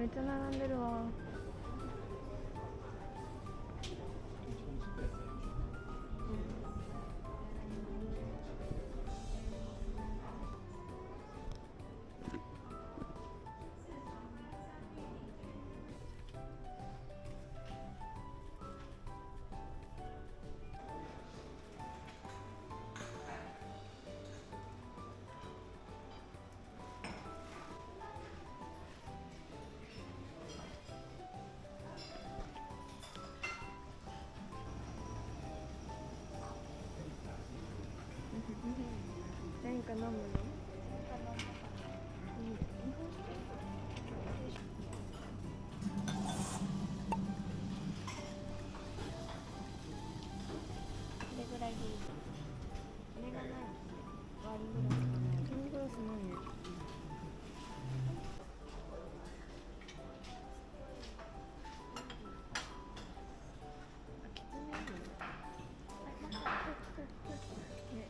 めっちゃ並んでるわ。何か飲むの？これぐらいでいい。これがない。ワイングラスがない。ワイングラスないね。あ、きつねいいよ。ね。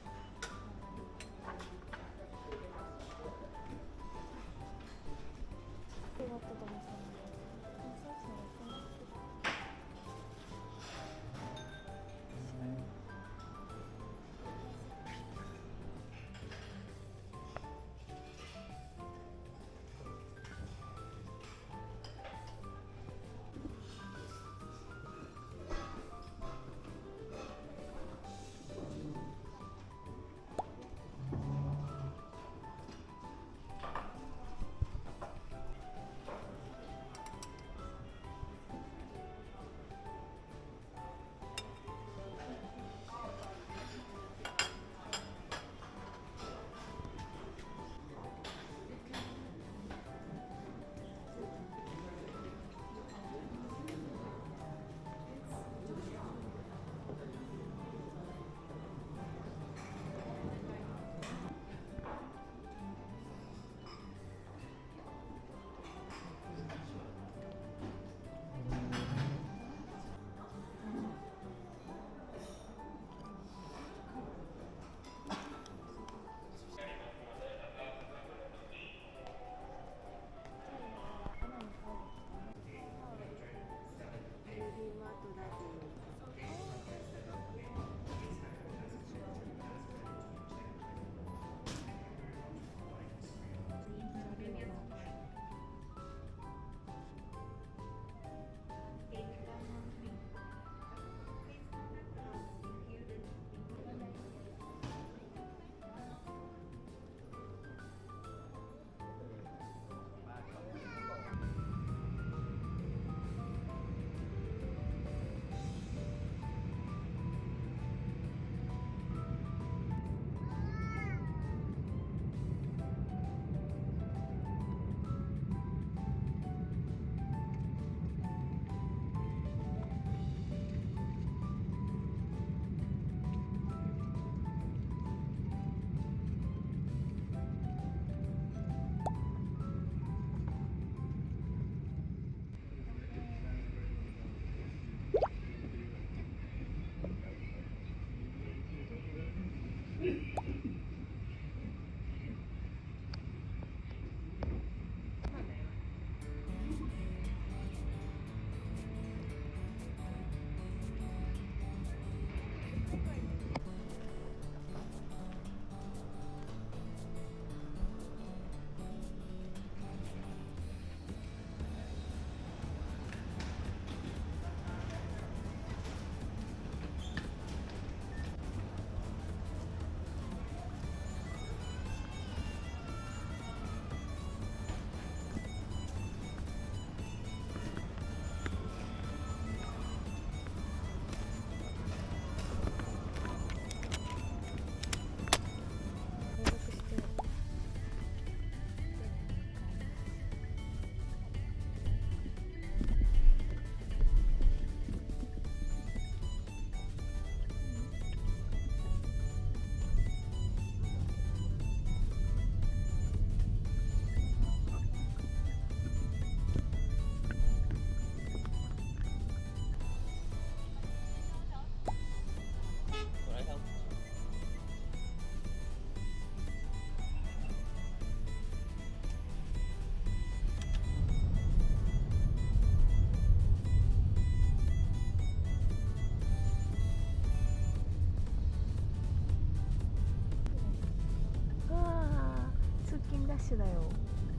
市だよ。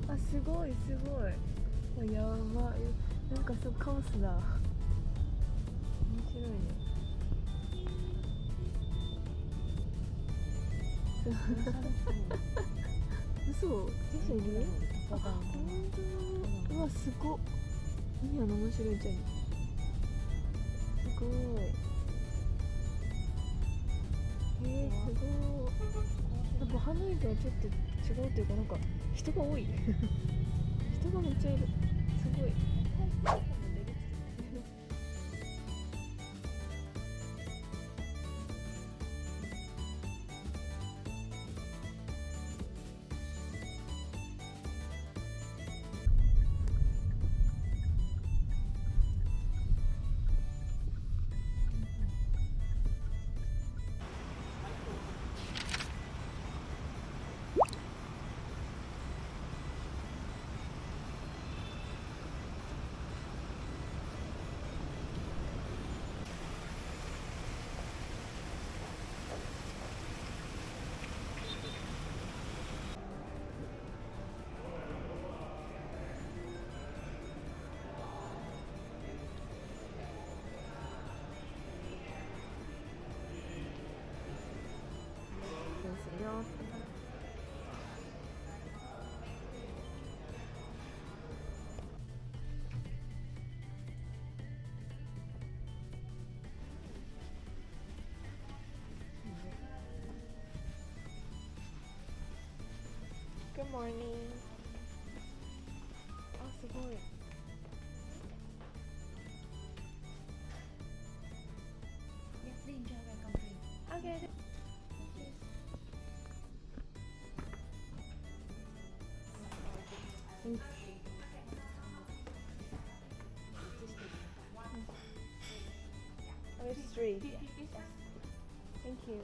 あ、すごいすごい。あ、やばい。なんかそうカオスだ。面白いね。嘘？ジェシーいる？あ、本当だ。うわ、すごっ。何あの面白いチャリ。すごい。すごい。やっぱハノイとはちょっと違うというか、なんか人が多い。人がめっちゃいる。すごい。ですよ。Good morning. あ、すごい。Okay. Oh, it's 3. Thank you.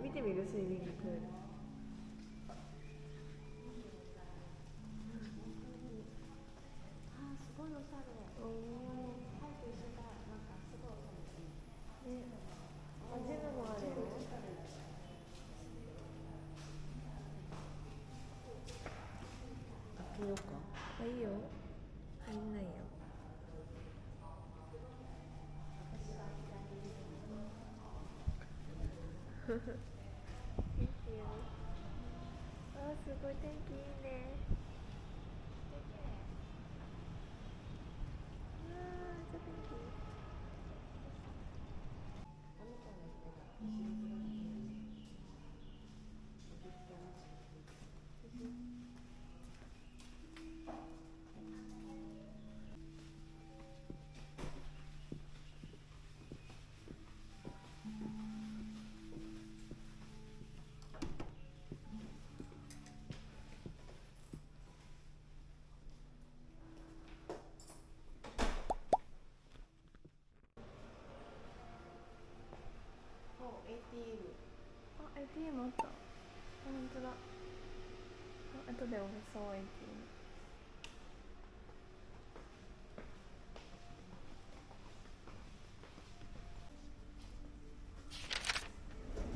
見てみる？スイミングプール。あ、すごいおしゃれ。おお。タイと一緒だ。なんかすごいおしゃれ。ね。あ、ジムもあるよ。開けようか。あ、いいよ。入んないよ。すごい天気いいね。めっちゃ天気いい。あ、ATM あった。あ、本当だ。あ、後でおそう ATM。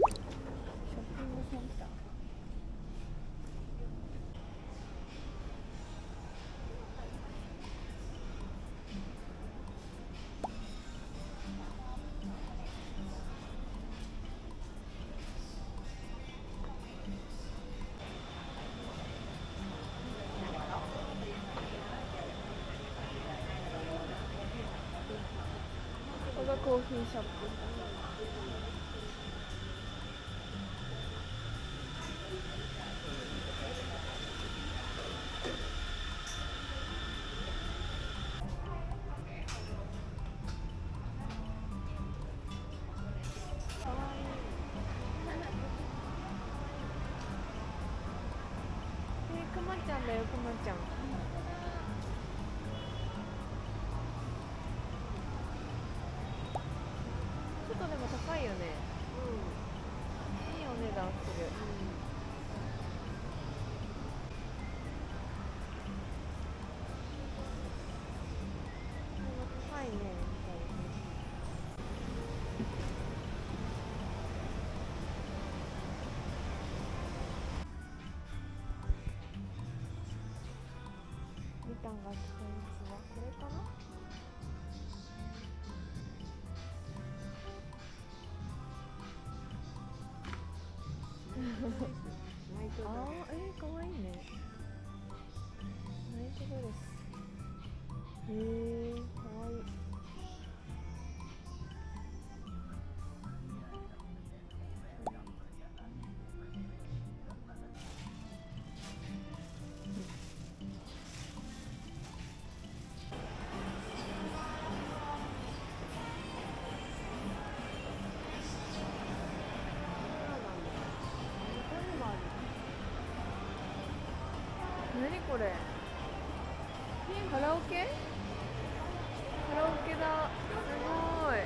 ショッピングセンター。ここがコーヒーショップ。かわいい。くまちゃんだよ、くまちゃん。ちょっとでも高いよね。いいお値段する。でも高いね、みたいな。みたんが着たやつはこれかな。あー、かわいいね。ナイトドレス。かわいい。何これ。カラオケ？カラオケだ。すごい。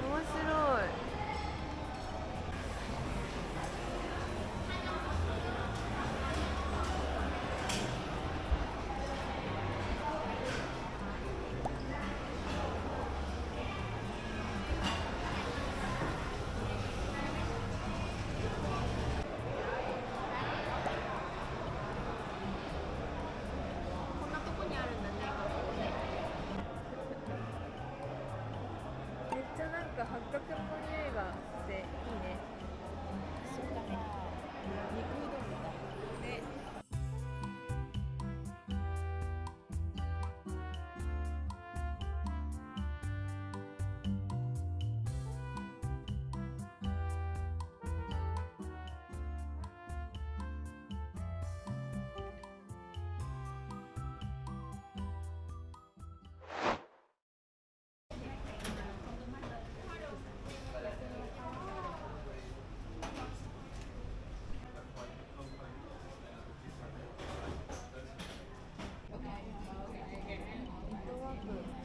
面白い。こんなとこにあるんだね、めっちゃなんか八角の匂いがしていいね。そうだね。肉うどんみたい。ね。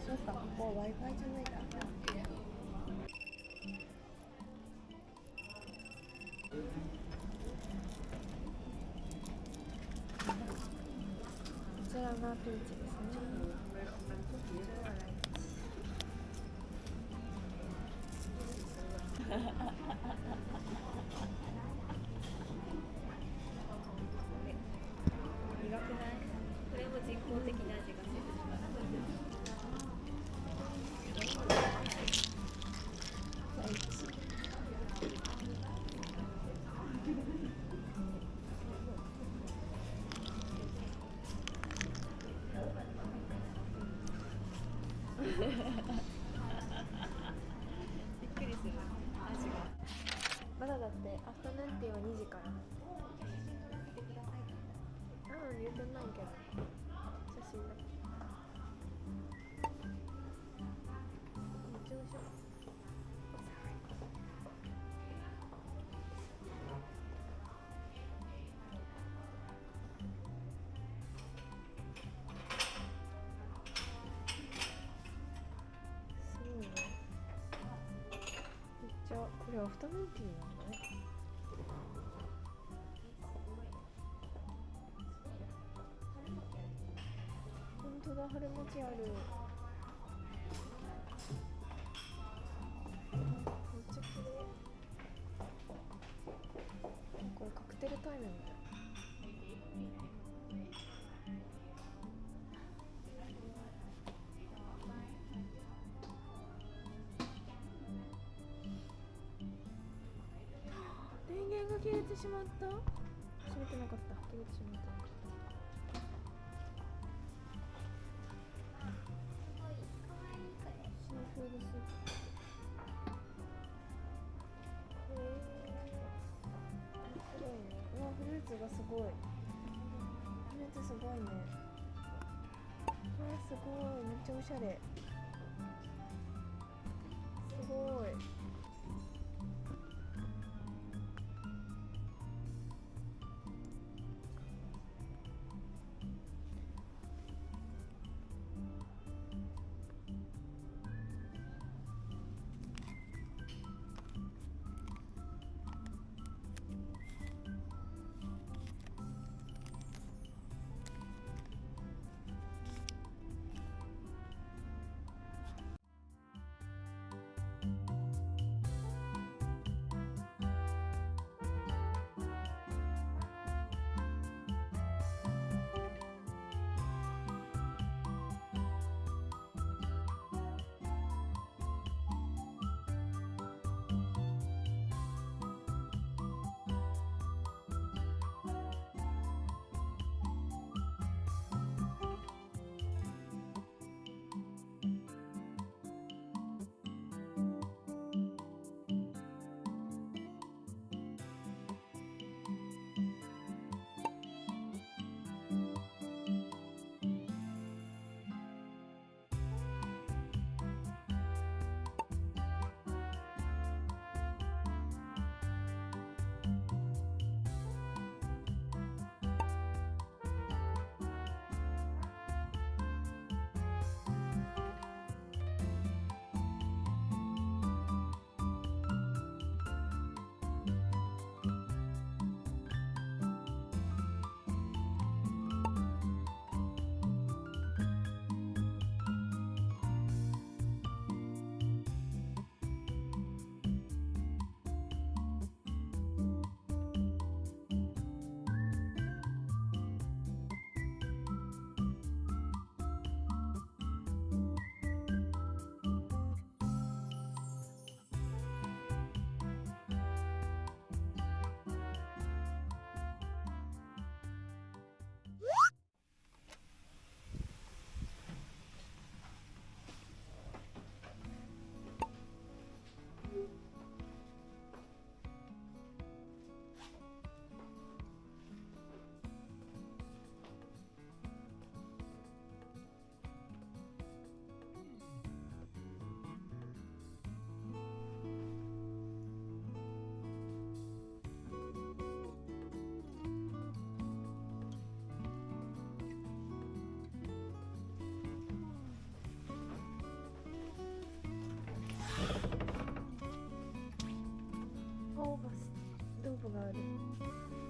そうか、ここ Wi-Fi じゃないから。こちらがピーチですね。苦くない？これも人工的な味がする。れアフタヌーンティーなんだね。本当だ、春巻きある。めっちゃ綺麗。これカクテルタイムみたい。電源が切れてしまった。閉めてなかった。切れてしまった。シーフードスープ。面白いね。うわ、フルーツがすごい。フルーツすごいね。うわ、すごい。めっちゃおしゃれ。すごい。青バスロープがある。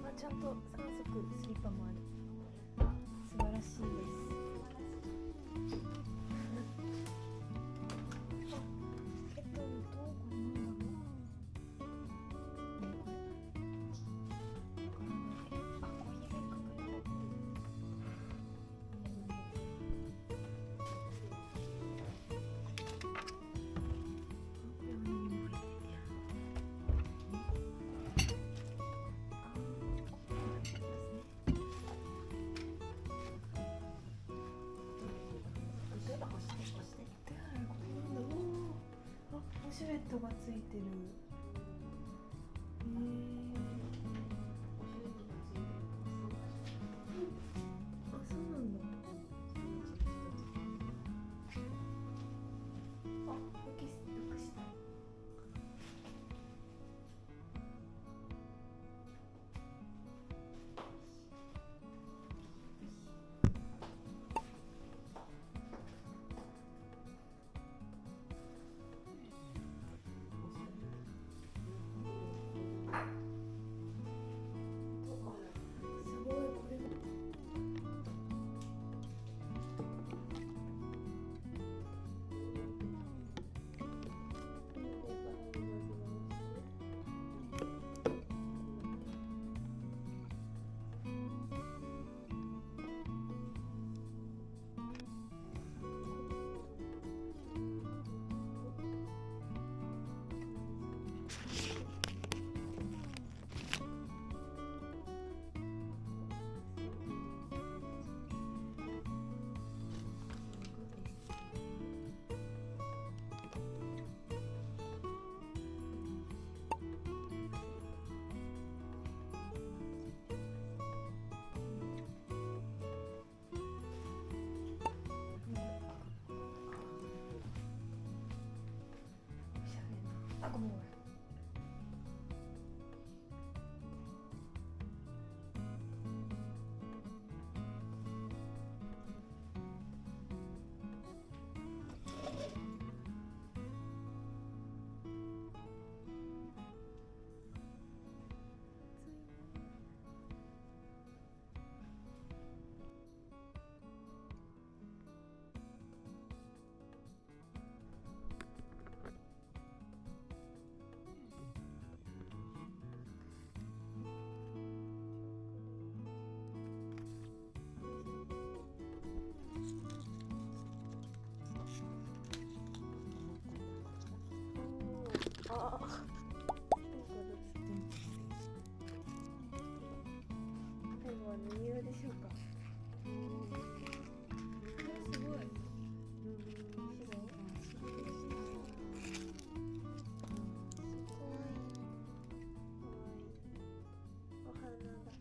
あ、ちゃんと3足スリッパもある。素晴らしいです。どこれなんだろう。あ、コーヒーメーカーかな。これは何も入ってない。シュレットがついてる。あ、そうなんだ。あ、浮きした。あ、ごめんごめん。ああ、最後は何色でしょうか。すごい。お花だ。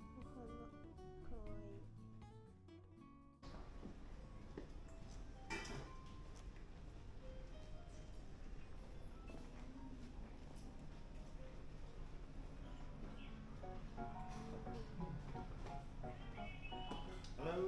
お花、かわいい。Hello.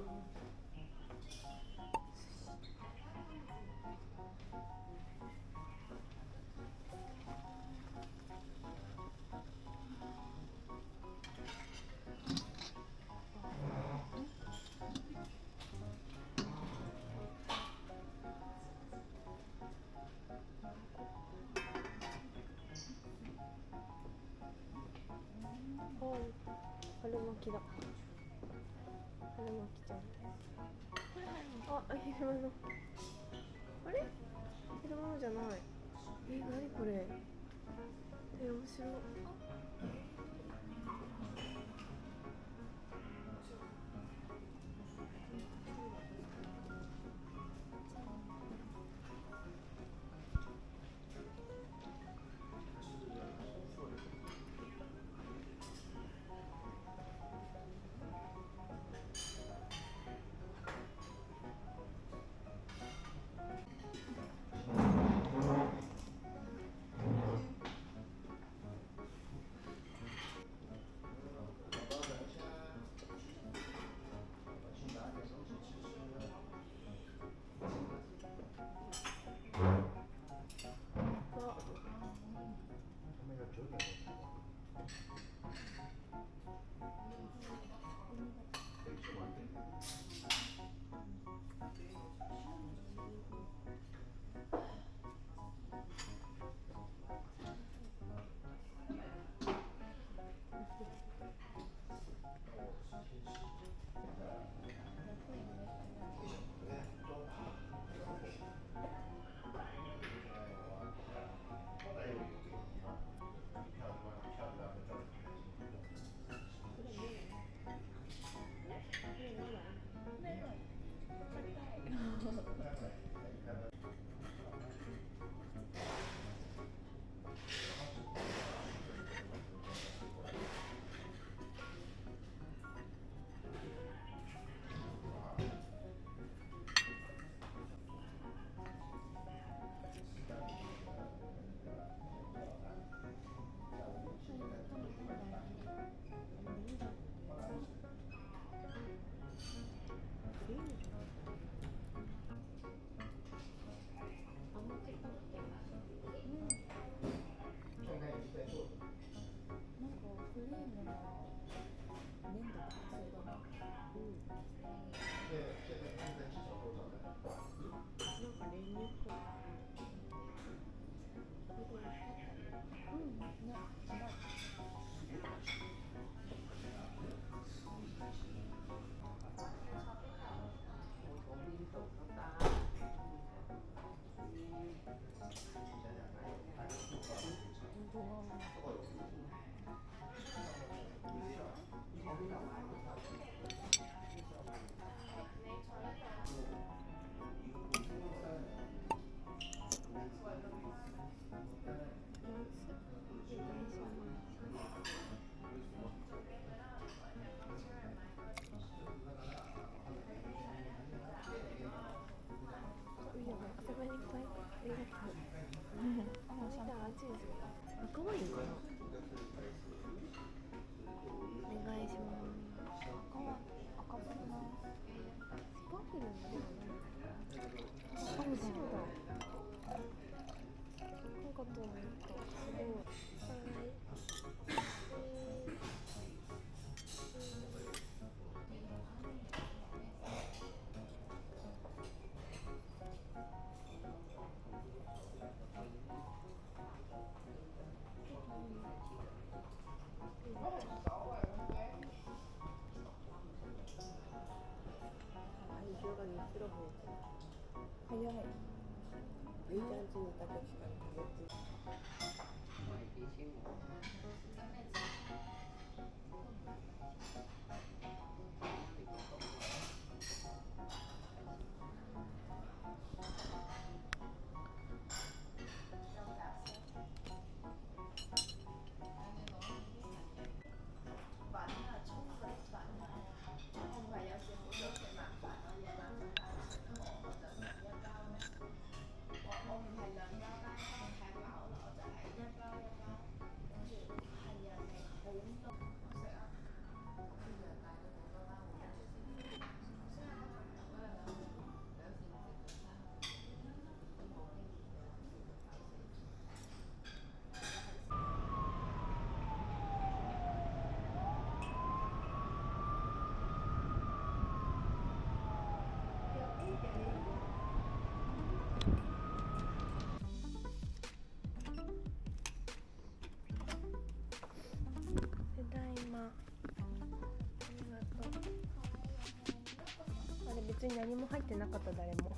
おー、春巻きだ。春巻きちゃんです。あ、昼間の。あれ？昼間のじゃない。何これ。面白い。チーズ赤ワインかな。お願いします。赤っぽくない？スパークリングではない。あ、そうだ。なんかと思った。すごい。はい。会場が2キロ増えてる。早い。ゆいちゃん家にいた時から食べてただいま。ありがとう。あれ別に何も入ってなかった誰も。